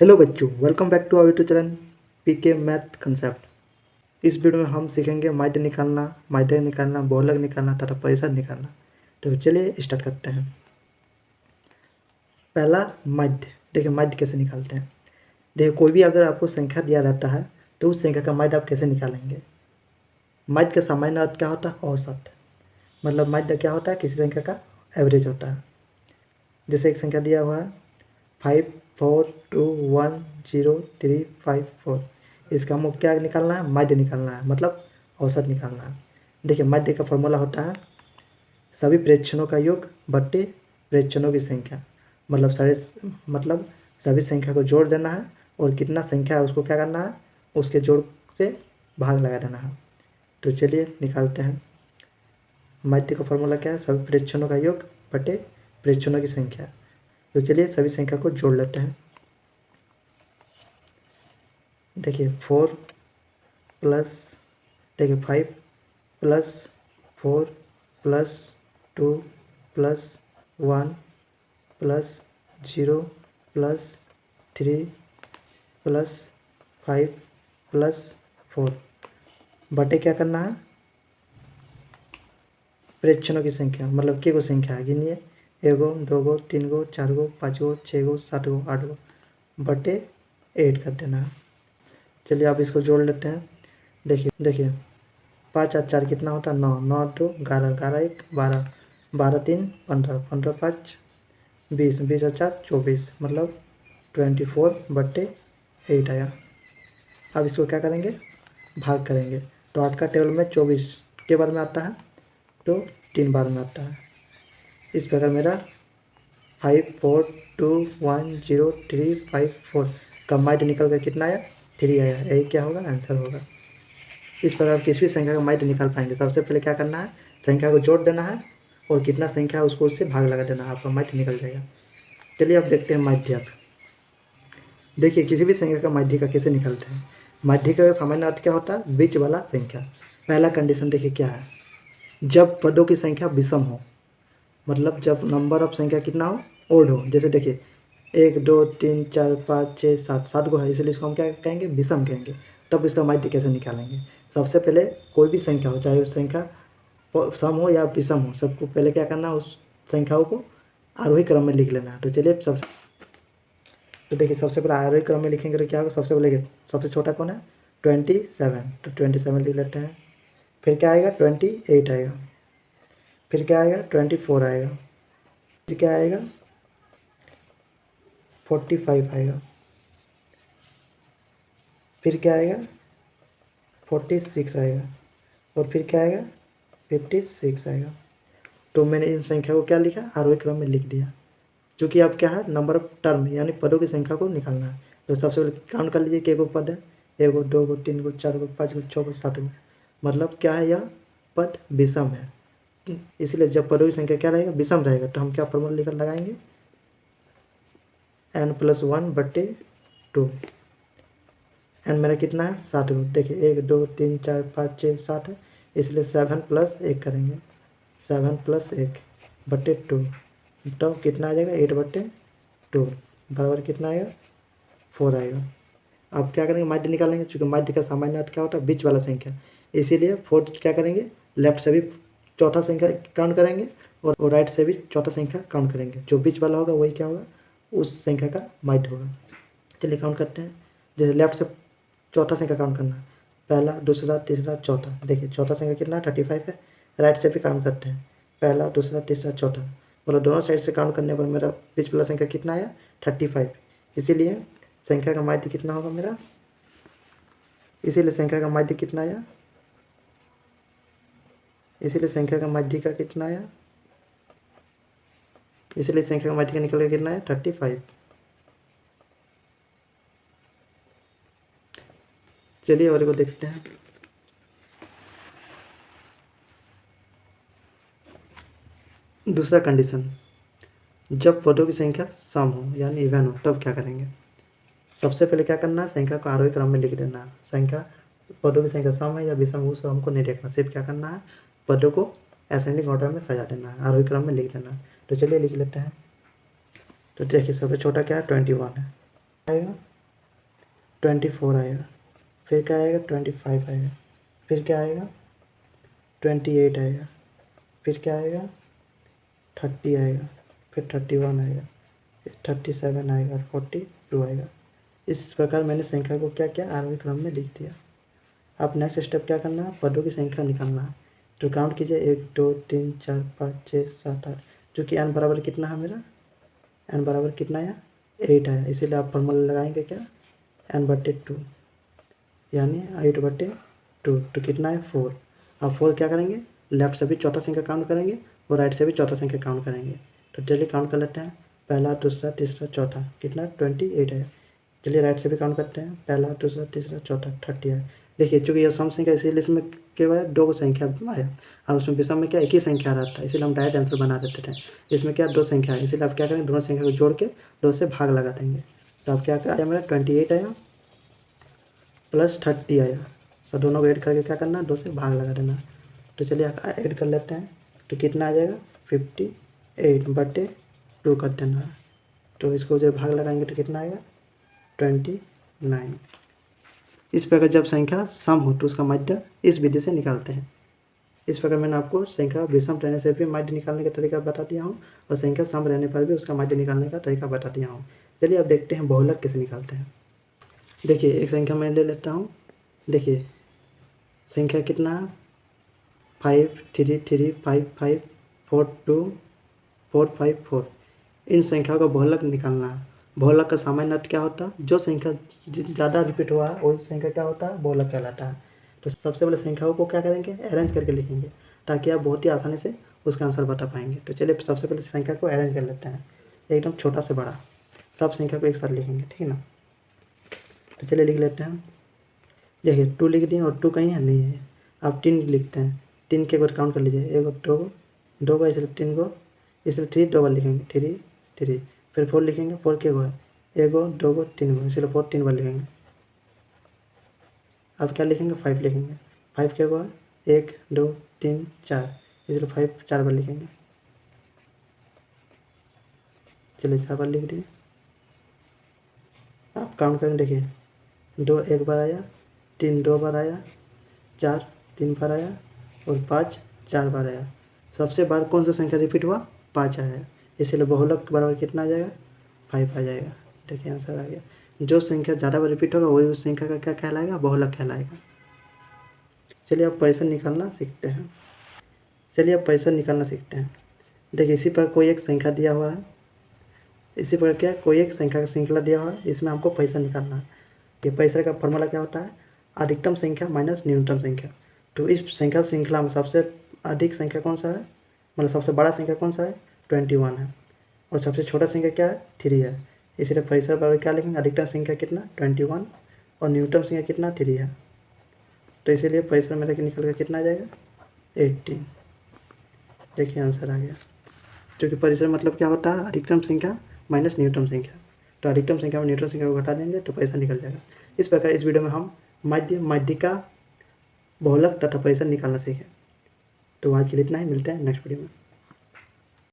Hello बच्चों, welcome back to our YouTube channel PK math concept. इस video में हम सीखेंगे माध्य निकालना, बहुलक निकालना तथा परिषद निकालना। तो चलिए स्टार्ट करते हैं। पहला माध्य। देखिए माध्य कैसे निकालते हैं। देखिए कोई भी अगर आपको संख्या दिया रहता है तो उस संख्या का माध्य आप कैसे निकालेंगे। माध्य का सामान्य अर्थ क्या होता है? औसत। मतलब माध्य क्या होता है? किसी संख्या का एवरेज होता है। जैसे एक संख्या दिया हुआ है 542103554। इसका हमको क्या निकालना है? माध्य निकालना है, मतलब औसत निकालना है। देखिए माध्य का फॉर्मूला होता है सभी प्रेक्षणों का योग बट्टे प्रेक्षणों की संख्या। मतलब सभी संख्या को जोड़ देना है और कितना संख्या है उसको क्या करना है, उसके जोड़ से भाग लगा देना है। तो चलिए निकालते हैं। माध्य का फॉर्मूला क्या है? सभी प्रेक्षणों का योग बट्टे प्रेक्षणों की संख्या। तो चलिए सभी संख्या को जोड़ लेते हैं। देखिए 4 plus 5 plus 4 plus 2 plus 1 plus 0 plus 3 plus 5 plus 4 बटे क्या करना है? प्रेक्षणों की संख्या, मतलब के को संख्या है, गिनिए 1 गो 2 गो 3 गो 4 गो 5 गो 6 गो 7 गो 8 गो बटे 8 कर देना है। चलिए आप इसको जोड़ लेते हैं। देखिए 5 और 4 कितना होता है? 9, 9 2 11, 11 1 12, 12 3 15, 15 5 20, 20 और 4 24, मतलब 24/8 आया। अब इसको क्या करेंगे? भाग करेंगे। तो 8 का टेबल में 24 के बार में आता है तो 3 बार में आता है। इस प्रकार मेरा 54210354 का माध्य निकल कर कितना आया? 3 आया। यही क्या होगा? आंसर होगा। इस प्रकार आप किसी भी संख्या का माध्य निकाल पाएंगे। सबसे पहले क्या करना है? संख्या को जोड़ देना है और कितना संख्या है उसको उससे भाग लगा देना है, आपका माध्य निकल जाएगा। चलिए अब देखते हैं माध्यक। देखिए किसी भी संख्या का माध्य का कैसे निकलते हैं। माध्य का सामान्य अर्थ क्या होता है? बीच वाला संख्या। पहला कंडीशन देखिए क्या है? जब पदों की संख्या विषम हो, मतलब जब नंबर ऑफ संख्या कितना हो? ओड हो। जैसे देखिए 1 2 3 4 5 6 7, 7 गो है, इसलिए इसको हम क्या कहेंगे? विषम कहेंगे। तब इसका माध्य कैसे निकालेंगे? सबसे पहले कोई भी संख्या हो, चाहे उस संख्या सम हो या विषम हो, सबको पहले क्या करना है? उस संख्याओं को आरोही क्रम में लिख लेना है। तो चलिए तो देखिए सबसे पहले आरोही क्रम में लिखेंगे तो क्या होगा? सबसे पहले सबसे छोटा कौन है? 27। तो 27 लिख लेते हैं। फिर क्या आएगा? 28 आएगा। फिर क्या आएगा? 24 आएगा। फिर क्या आएगा? 45 आएगा। फिर क्या आएगा? 46 आएगा। और फिर क्या आएगा? 56 आएगा। तो मैंने इन संख्या को क्या लिखा? आरोही क्रम में लिख दिया। क्योंकि अब क्या है? नंबर ऑफ टर्म यानी पदों की संख्या को निकालना है। तो सबसे पहले काउंट कर लीजिए, के पद है? 1 गो 2 गो 3 गो 4 गो 5 गो 6 गो 7 गो, मतलब क्या है? यह पद विषम है। इसलिए जब पदों की संख्या क्या रहेगा? विषम रहेगा। तो हम क्या फॉर्मूला लेकर लगाएंगे? n+1/2। एन मेरा कितना है? 7 गो। देखिए 1 2 3 4 5 6 7 है, इसलिए 7 + 1 करेंगे। 7 + 1/2। तो कितना आ जाएगा? 8/2 बराबर कितना आएगा? 4 आएगा। अब क्या करेंगे? माध्य निकालेंगे। चूँकि माध्य का सामान्य अर्थ क्या होता है? बीच वाला संख्या। इसीलिए 4 क्या करेंगे? लेफ्ट से भी चौथा संख्या काउंट करेंगे और राइट से भी चौथा संख्या काउंट करेंगे। जो बीच वाला होगा वही क्या होगा? उस संख्या का माध्य होगा। चलिए काउंट करते हैं। जैसे लेफ्ट से चौथा संख्या काउंट करना है, पहला दूसरा तीसरा चौथा। देखिए चौथा संख्या कितना है? 35 है। राइट से भी काउंट करते हैं, पहला दूसरा तीसरा चौथा, मतलब दोनों साइड से काउंट करने पर मेरा बीच वाला संख्या कितना आया? 35। इसीलिए संख्या का माध्य कितना होगा मेरा? इसीलिए संख्या का माध्य कितना आया? इसीलिए संख्या का माध्य का कितना आया? इसलिए संख्या का माध्य का निकल के कितना है? 35। चलिए और को देखते हैं। दूसरा कंडीशन, जब पदों की संख्या सम हो यानी इवन हो, तब क्या करेंगे? सबसे पहले क्या करना है? संख्या को आरोही क्रम में लिख देना है। संख्या पदों की संख्या सम है या विषम हो उसको हमको नहीं देखना, सिर्फ क्या करना है? पदों को असेंडिंग ऑर्डर में सजा देना है, आरोही क्रम में लिख देना है। तो चलिए लिख लेते हैं। तो देखिए सबसे छोटा क्या है? 21 है। आएगा 24 आएगा, फिर क्या आएगा 25 आएगा, फिर क्या आएगा 28 आएगा, फिर क्या आएगा 30 आएगा, फिर 31 आएगा, फिर 37 आएगा और 42 आएगा। इस प्रकार मैंने संख्या को क्या किया, आरोही क्रम में लिख दिया। अब नेक्स्ट स्टेप क्या करना है, पदों की संख्या निकालना है। तो काउंट कीजिए 1 2 3 4 5 6 7 8, जो कि n बराबर कितना है मेरा, n बराबर कितना आया 8 आया, इसीलिए आप फॉर्मूला लगाएंगे क्या n/2, यानी 8/2, तो कितना है 4। अब 4 क्या करेंगे, लेफ्ट से भी चौथा संख्या काउंट करेंगे और राइट से भी चौथा संख्या काउंट करेंगे। तो चलिए काउंट कर लेते हैं, पहला दूसरा तीसरा चौथा, कितना 28 है। चलिए राइट से भी काउंट करते हैं, पहला दूसरा तीसरा चौथा 30 है। देखिए चूँकि यह सम संख्या इसीलिए इसमें केवल 2 संख्या आया, और उसमें विषम में क्या एक ही संख्या रहता है, इसीलिए हम डायरेक्ट आंसर बना देते थे। इसमें क्या 2 संख्या है, इसीलिए आप क्या करेंगे, दोनों संख्या को जोड़ के 2 से भाग लगा देंगे। तो अब क्या आया मेरा 28 आया प्लस 30 आया। सब दोनों को ऐड करके क्या करना है, 2 से भाग लगा देना। तो चलिए ऐड कर लेते हैं, तो कितना आ जाएगा 58/2 कर देना है। तो इसको जब भाग लगाएंगे तो कितना आएगा 29। इस प्रकार जब संख्या सम हो तो उसका माध्य इस विधि से निकालते हैं। इस प्रकार मैंने आपको संख्या विषम रहने से भी माध्य निकालने का तरीका बता दिया हूँ, और संख्या सम रहने पर भी उसका माध्य निकालने का तरीका बता दिया हूँ। चलिए अब देखते हैं बहुलक कैसे निकालते हैं। देखिए एक संख्या मैं ले लेता हूँ, देखिए संख्या कितना है 5 3 3 5 5 4 2 4 5 4। इन संख्याओं का बहुलक निकालना है। बहुलक का सामान्य अर्थ क्या होता है, जो संख्या ज़्यादा रिपीट हुआ है वही संख्या क्या होता है, बहुलक कहलाता है। तो सबसे पहले संख्याओं को क्या करेंगे, अरेंज करके लिखेंगे, ताकि आप बहुत ही आसानी से उसका आंसर बता पाएंगे। तो चलिए सबसे पहले संख्या को अरेंज कर लेते हैं, एकदम छोटा से बड़ा सब संख्या को एक साथ लिखेंगे, ठीक है ना। तो चलिए लिख लेते हैं, देखिए 2 लिख दिए और 2 कहीं है नहीं है। अब 3 लिखते हैं, 3 के बार काउंट कर लीजिए, 1 2 का, इसलिए 3 को, इसलिए 3 डबल लिखेंगे 3 3। फिर 4 लिखेंगे, 4 के गो है 1 2 3 गो, इसलिए 4 3 बार लिखेंगे। अब क्या लिखेंगे 5 लिखेंगे, 5 के गो है 1 2 3 4, इसलिए 5 4 बार लिखेंगे। चलिए 4 बार लिख दिए। आप काउंट करें, देखिए 2 1 बार आया, 3 2 बार आया, 4 3 बार आया और 5 4 बार आया। सबसे बार कौन सा संख्या रिपीट हुआ, 5 आया, इसलिए बहुलक बराबर कितना आ जाएगा 5 आ जाएगा। देखिए आंसर आ गया। जो संख्या ज़्यादा बार रिपीट होगा वही उस संख्या का क्या कहलाएगा, बहुलक कहलाएगा। चलिए अब पैसा निकालना सीखते हैं। देखिए इसी पर कोई एक संख्या दिया हुआ है, इसी पर क्या कोई एक संख्या का श्रृंखला दिया हुआ है, इसमें हमको पैसा निकालना है। ये पैसा का फॉर्मूला क्या होता है, अधिकतम संख्या माइनस न्यूनतम संख्या। तो इस संख्या श्रृंखला में सबसे अधिक संख्या कौन सा है, मतलब सबसे बड़ा संख्या कौन सा है 21 है, और सबसे छोटा संख्या क्या है 3 है। इसलिए पैसा बराबर क्या लिखेंगे, अधिकतम संख्या कितना 21 और न्यूनतम संख्या कितना 3 है। तो इसीलिए पैसा मेरा निकल कर कितना आ जाएगा 18। देखिए आंसर आ गया। क्योंकि परिसर मतलब क्या होता है, अधिकतम संख्या माइनस न्यूनतम संख्या। तो अधिकतम संख्या में न्यूनतम संख्या को घटा देंगे तो पैसा निकल जाएगा। इस प्रकार इस वीडियो में हम माध्यिका, बहुलक तथा पैसा निकालना सीखें। तो आज के लिए इतना ही, मिलते हैं नेक्स्ट वीडियो में।